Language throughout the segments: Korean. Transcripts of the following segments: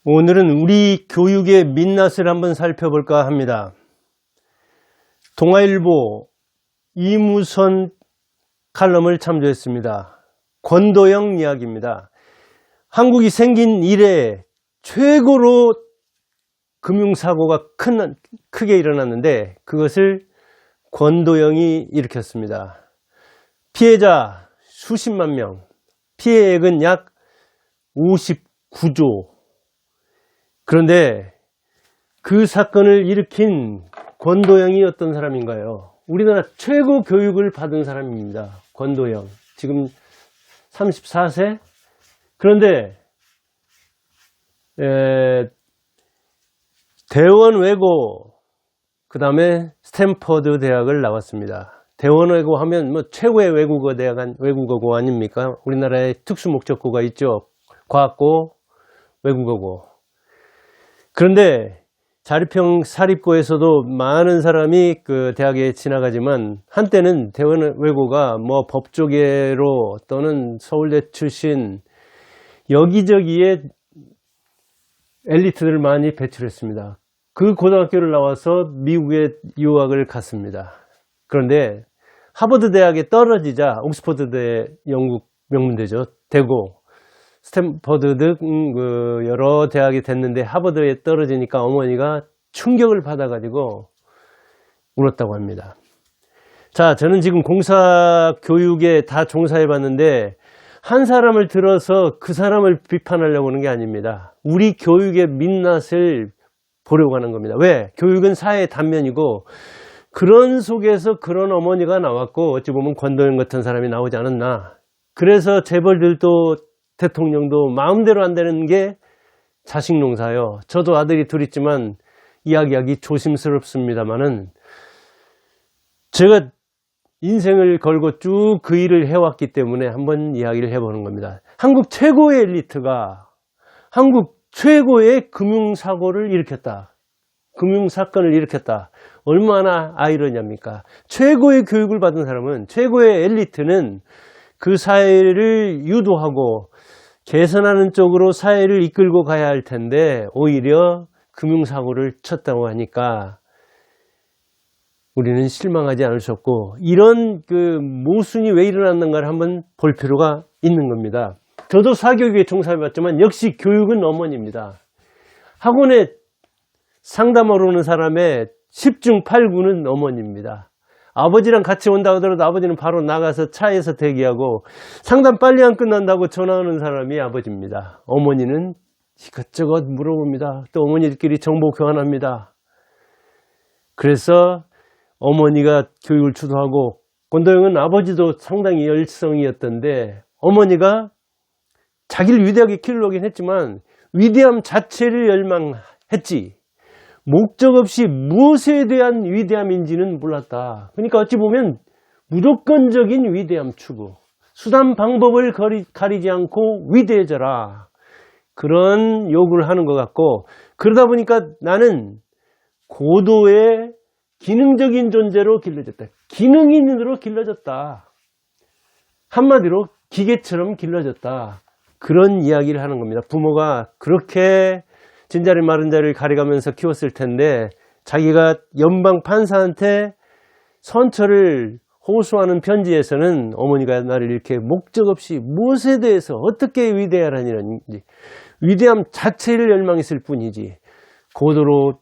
오늘은 우리 교육의 민낯을 한번 살펴볼까 합니다. 동아일보 이무선 칼럼을 참조했습니다. 권도영 이야기입니다. 한국이 생긴 이래 최고로 금융사고가 크게 일어났는데 그것을 권도영이 일으켰습니다. 피해자 수십만 명, 피해액은 약 59조. 그런데 그 사건을 일으킨 권도영이 어떤 사람인가요? 우리나라 최고 교육을 받은 사람입니다. 권도영. 지금 34세? 그런데 대원외고, 그 다음에 스탠퍼드 대학을 나왔습니다. 대원외고 하면 뭐 최고의 외국어고 아닙니까? 우리나라에 특수목적고가 있죠. 과학고, 외국어고. 그런데 사립고에서도 많은 사람이 그 대학에 지나가지만 한때는 대원외고가 뭐 법조계로 또는 서울대 출신 여기저기에 엘리트들을 많이 배출했습니다. 그 고등학교를 나와서 미국에 유학을 갔습니다. 그런데 하버드 대학에 떨어지자 옥스퍼드 대 영국 명문대죠. 되고 스탠퍼드 등 여러 대학이 됐는데 하버드에 떨어지니까 어머니가 충격을 받아가지고 울었다고 합니다. 자, 저는 지금 공사교육에 다 종사해봤는데 한 사람을 들어서 그 사람을 비판하려고 하는 게 아닙니다. 우리 교육의 민낯을 보려고 하는 겁니다. 왜? 교육은 사회의 단면이고 그런 속에서 그런 어머니가 나왔고 어찌 보면 권도영 같은 사람이 나오지 않았나. 그래서 재벌들도 대통령도 마음대로 안 되는 게 자식 농사요. 저도 아들이 둘 있지만 이야기하기 조심스럽습니다만은 제가 인생을 걸고 쭉 그 일을 해왔기 때문에 한번 이야기를 해보는 겁니다. 한국 최고의 엘리트가 한국 최고의 금융사고를 일으켰다. 금융사건을 일으켰다. 얼마나 아이러니합니까? 최고의 교육을 받은 사람은, 최고의 엘리트는 그 사회를 유도하고 개선하는 쪽으로 사회를 이끌고 가야 할 텐데 오히려 금융사고를 쳤다고 하니까 우리는 실망하지 않을 수 없고 이런 그 모순이 왜 일어났는가를 한번 볼 필요가 있는 겁니다. 저도 사교육에 종사해봤지만 역시 교육은 어머니입니다. 학원에 상담하러 오는 사람의 10중 8구는 어머니입니다. 아버지랑 같이 온다 하더라도 아버지는 바로 나가서 차에서 대기하고 상담 빨리 안 끝난다고 전화하는 사람이 아버지입니다. 어머니는 이것저것 물어봅니다. 또 어머니들끼리 정보 교환합니다. 그래서 어머니가 교육을 주도하고 권도영은 아버지도 상당히 열성이었던데 어머니가 자기를 위대하게 키우려긴 했지만 위대함 자체를 열망했지 목적 없이 무엇에 대한 위대함인지는 몰랐다. 그러니까 어찌 보면 무조건적인 위대함 추구, 수단 방법을 가리지 않고 위대해져라. 그런 요구를 하는 것 같고 그러다 보니까 나는 고도의 기능적인 존재로 길러졌다. 기능인으로 길러졌다. 한마디로 기계처럼 길러졌다. 그런 이야기를 하는 겁니다. 부모가 그렇게 진자를 마른 자를 가려가면서 키웠을 텐데 자기가 연방 판사한테 선처를 호소하는 편지에서는 어머니가 나를 이렇게 목적 없이 무엇에 대해서 어떻게 위대하라는지 위대함 자체를 열망했을 뿐이지 고도로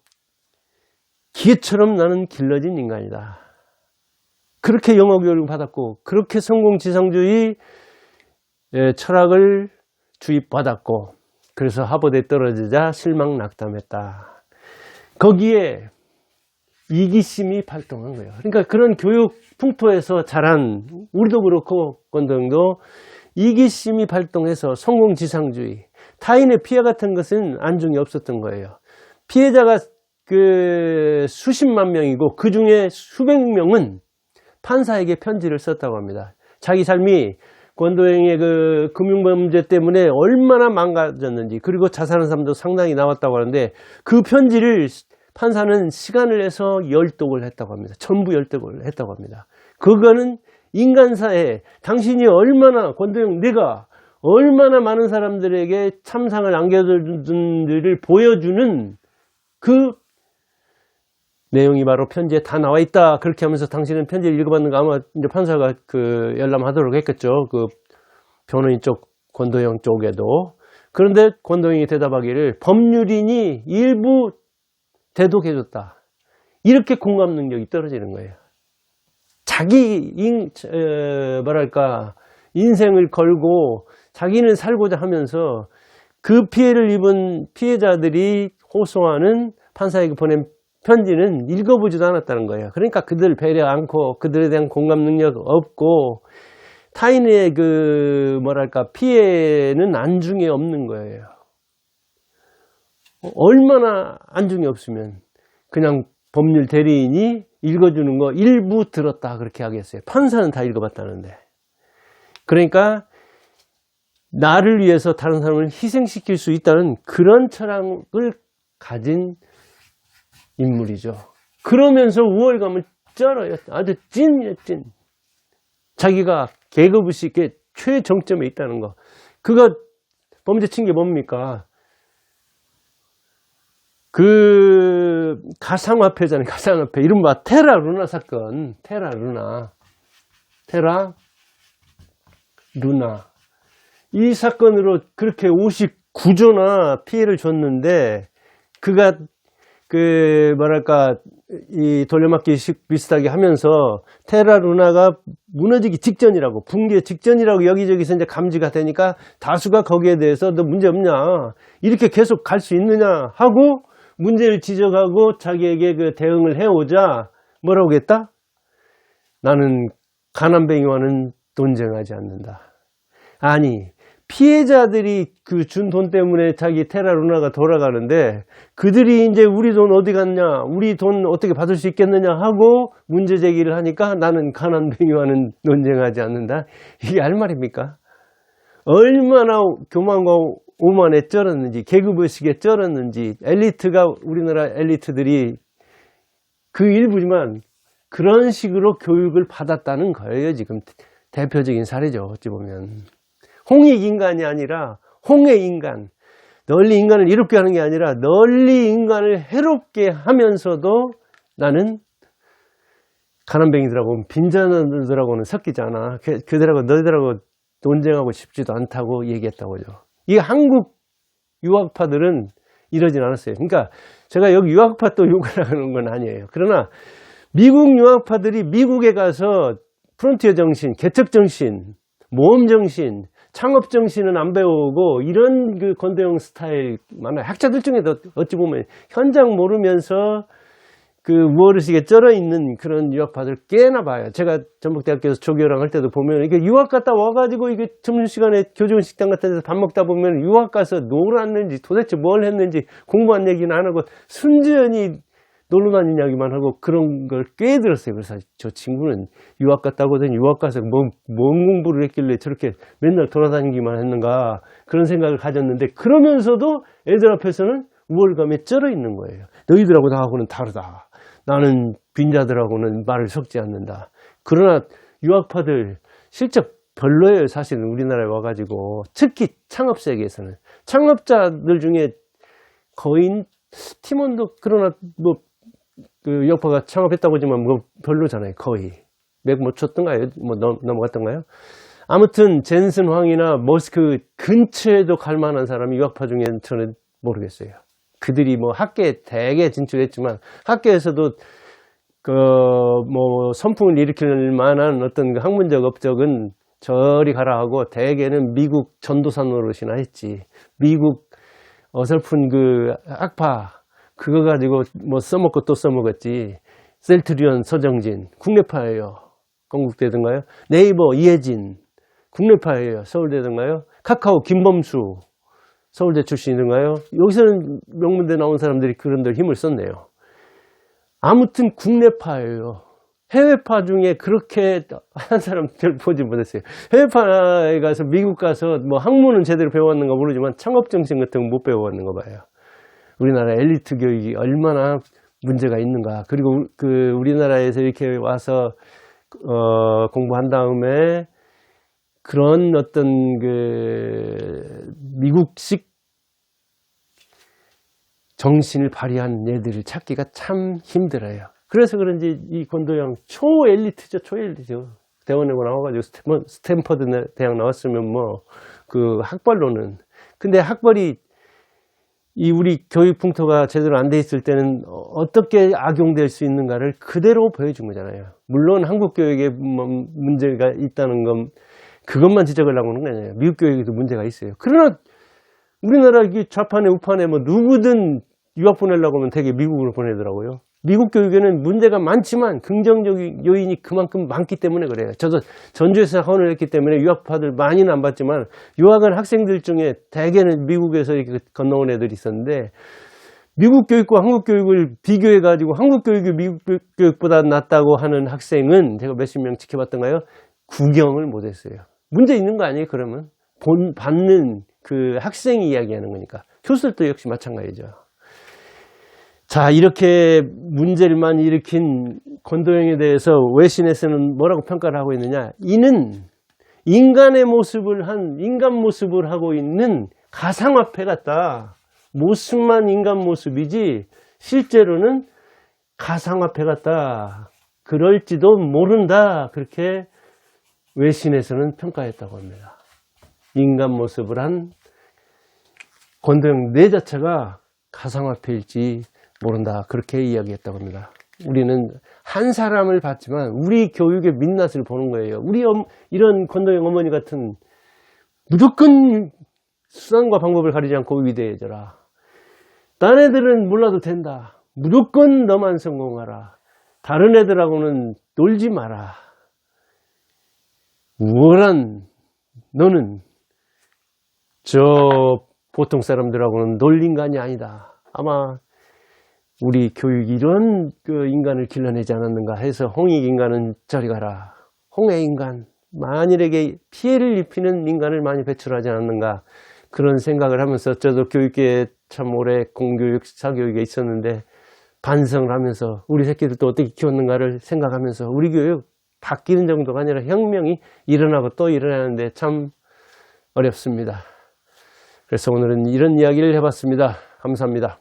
기계처럼 나는 길러진 인간이다. 그렇게 영어 교육을 받았고 그렇게 성공지상주의 철학을 주입받았고 그래서 하버드에 떨어지자 실망낙담했다. 거기에 이기심이 발동한 거예요. 그러니까 그런 교육 풍토에서 자란 우리도 그렇고 권도영도 이기심이 발동해서 성공지상주의, 타인의 피해 같은 것은 안중에 없었던 거예요. 피해자가 그 수십만 명이고 그 중에 수백 명은 판사에게 편지를 썼다고 합니다. 자기 삶이 권도영의 그 금융범죄 때문에 얼마나 망가졌는지 그리고 자살한 사람도 상당히 나왔다고 하는데 그 편지를 판사는 시간을 내서 열독을 했다고 합니다. 전부 열독을 했다고 합니다. 그거는 인간사에 당신이 얼마나 권도영 네가 얼마나 많은 사람들에게 참상을 안겨준지를 보여주는 그 내용이 바로 편지에 다 나와 있다. 그렇게 하면서 당신은 편지를 읽어봤는가? 아마 이제 판사가 그 열람하도록 했겠죠. 그 변호인 쪽, 권도영 쪽에도. 그런데 권도영이 대답하기를 법률인이 일부 대독해줬다. 이렇게 공감 능력이 떨어지는 거예요. 자기 인생을 걸고 자기는 살고자 하면서 그 피해를 입은 피해자들이 호소하는 판사에게 보낸 편지는 읽어보지도 않았다는 거예요. 그러니까 그들 배려 않고 그들에 대한 공감 능력 없고 타인의 피해는 안중에 없는 거예요. 얼마나 안중에 없으면 그냥 법률 대리인이 읽어주는 거 일부 들었다 그렇게 하겠어요. 판사는 다 읽어봤다는데. 그러니까 나를 위해서 다른 사람을 희생시킬 수 있다는 그런 철학을 가진 인물이죠. 그러면서 우월감을 쩔어요. 아주 찐이에요, 찐. 자기가 계급의식의 최정점에 있다는 거. 그가 범죄친 게 뭡니까? 그 가상화폐잖아요. 가상화폐. 이른바 테라 루나 사건. 테라 루나. 이 사건으로 그렇게 59조나 피해를 줬는데 그가 이 돌려막기식 비슷하게 하면서 테라 루나가 무너지기 직전이라고, 붕괴 직전이라고 여기저기서 이제 감지가 되니까 다수가 거기에 대해서 너 문제 없냐, 이렇게 계속 갈 수 있느냐 하고 문제를 지적하고 자기에게 그 대응을 해오자 뭐라고 했다? 나는 가난뱅이와는 논쟁하지 않는다. 아니, 피해자들이 그 준 돈 때문에 자기 테라 루나가 돌아가는데 그들이 이제 우리 돈 어디 갔냐, 우리 돈 어떻게 받을 수 있겠느냐 하고 문제 제기를 하니까 나는 가난뱅이와는 논쟁하지 않는다. 이게 할 말입니까? 얼마나 교만과 오만에 쩔었는지, 계급의식에 쩔었는지, 엘리트가, 우리나라 엘리트들이 그 일부지만 그런 식으로 교육을 받았다는 거예요. 지금 대표적인 사례죠. 어찌 보면. 홍익인간이 아니라 홍해인간. 널리 인간을 이롭게 하는 게 아니라 널리 인간을 해롭게 하면서도 나는 가난뱅이들하고 빈자들하고는 섞이지 않아. 그들하고 너희들하고 논쟁하고 싶지도 않다고 얘기했다고요. 이 한국 유학파들은 이러진 않았어요. 그러니까 제가 여기 유학파 또 욕을 하는 건 아니에요. 그러나 미국 유학파들이 미국에 가서 프론티어 정신, 개척 정신, 모험 정신, 창업 정신은 안 배우고 이런 그 권도영 스타일 많아요. 학자들 중에도 어찌 보면 현장 모르면서 그 우월의식에 쩔어 있는 그런 유학파들 꽤나 봐요. 제가 전북대학교에서 조교랑 할 때도 보면 이게 유학 갔다 와가지고 이게 점심시간에 교직원 식당 같은 데서 밥 먹다 보면 유학 가서 놀았는지 도대체 뭘 했는지 공부한 얘기는 안 하고 순전히 놀러 다닌 이야기만 하고 그런 걸 꽤 들었어요. 그래서 저 친구는 유학 갔다 오더니 유학 가서 뭔 공부를 했길래 저렇게 맨날 돌아다니기만 했는가, 그런 생각을 가졌는데, 그러면서도 애들 앞에서는 우월감에 쩔어 있는 거예요. 너희들하고 나하고는 다르다. 나는 빈자들하고는 말을 섞지 않는다. 그러나 유학파들 실적 별로예요. 사실은 우리나라에 와가지고. 특히 창업 세계에서는. 창업자들 중에 거의 팀원도, 그러나 그 유학파가 창업했다고 하지만 뭐 별로잖아요. 거의. 맥 못 쳤던가요? 뭐 넘어갔던가요? 아무튼 젠슨 황이나 머스크 근처에도 갈 만한 사람이 유학파 중에는 저는 모르겠어요. 그들이 뭐 학계에 대개 진출했지만 학계에서도 뭐 선풍을 일으킬 만한 어떤 그 학문적 업적은 저리 가라 하고 대개는 미국 전도사 노릇이나 했지. 미국 어설픈 그 학파 그거 가지고 뭐 써먹고 또 써먹었지. 셀트리온 서정진 국내파예요. 건국대든가요? 네이버 이혜진 국내파예요. 서울대든가요? 카카오 김범수 서울대 출신이든가요? 여기서는 명문대 나온 사람들이 그런 데 힘을 썼네요. 아무튼 국내파예요. 해외파 중에 그렇게 한 사람 별 보지 못했어요. 해외파에 가서 미국 가서 뭐 학문은 제대로 배워왔는가 모르지만 창업정신 같은 거 못 배워왔는가 봐요. 우리나라 엘리트 교육이 얼마나 문제가 있는가. 그리고 우리나라에서 이렇게 와서 공부한 다음에 그런 어떤 그 미국식 정신을 발휘한 얘들을 찾기가 참 힘들어요. 그래서 그런지 이 권도영 초엘리트죠. 초엘리트죠. 대원에 나와가지고 스탠퍼드 대학 나왔으면 뭐 그 학벌로는. 근데 학벌이 이 우리 교육 풍토가 제대로 안 돼 있을 때는 어떻게 악용될 수 있는가를 그대로 보여준 거잖아요. 물론 한국 교육에 문제가 있다는 건 그것만 지적을 하고 있는 거 아니에요. 미국 교육에도 문제가 있어요. 그러나 우리나라 좌판에 우판에 뭐 누구든 유학 보내려고 하면 되게 미국으로 보내더라고요. 미국 교육에는 문제가 많지만 긍정적인 요인이 그만큼 많기 때문에 그래요. 저도 전주에서 학원을 했기 때문에 유학파들 많이는 안 봤지만 유학은 학생들 중에 대개는 미국에서 이렇게 건너온 애들이 있었는데 미국 교육과 한국 교육을 비교해 가지고 한국 교육이 미국 교육보다 낫다고 하는 학생은 제가 몇십 명 지켜봤던가요? 구경을 못했어요. 문제 있는 거 아니에요? 그러면 받는 그 학생이 이야기하는 거니까 교수들도 역시 마찬가지죠. 자, 이렇게 문제를만 일으킨 권도영에 대해서 외신에서는 뭐라고 평가를 하고 있느냐? 이는 인간의 모습을 인간 모습을 하고 있는 가상화폐 같다. 모습만 인간 모습이지 실제로는 가상화폐 같다. 그럴지도 모른다. 그렇게 외신에서는 평가했다고 합니다. 인간 모습을 한 권도영 내 자체가 가상화폐일지 모른다. 그렇게 이야기했다고 합니다. 우리는 한 사람을 봤지만 우리 교육의 민낯을 보는 거예요. 이런 권도영 어머니 같은 무조건 수단과 방법을 가리지 않고 위대해져라. 딴 애들은 몰라도 된다. 무조건 너만 성공하라. 다른 애들하고는 놀지 마라. 우월한 너는 저 보통 사람들하고는 놀 인간이 아니다. 아마 우리 교육이 이런 그 인간을 길러내지 않았는가 해서 홍익 인간은 저리 가라. 홍해 인간, 만일에게 피해를 입히는 인간을 많이 배출하지 않았는가 그런 생각을 하면서 저도 교육계에 참 오래 공교육, 사교육에 있었는데 반성을 하면서 우리 새끼들도 어떻게 키웠는가를 생각하면서 우리 교육 바뀌는 정도가 아니라 혁명이 일어나고 또 일어나는데 참 어렵습니다. 그래서 오늘은 이런 이야기를 해봤습니다. 감사합니다.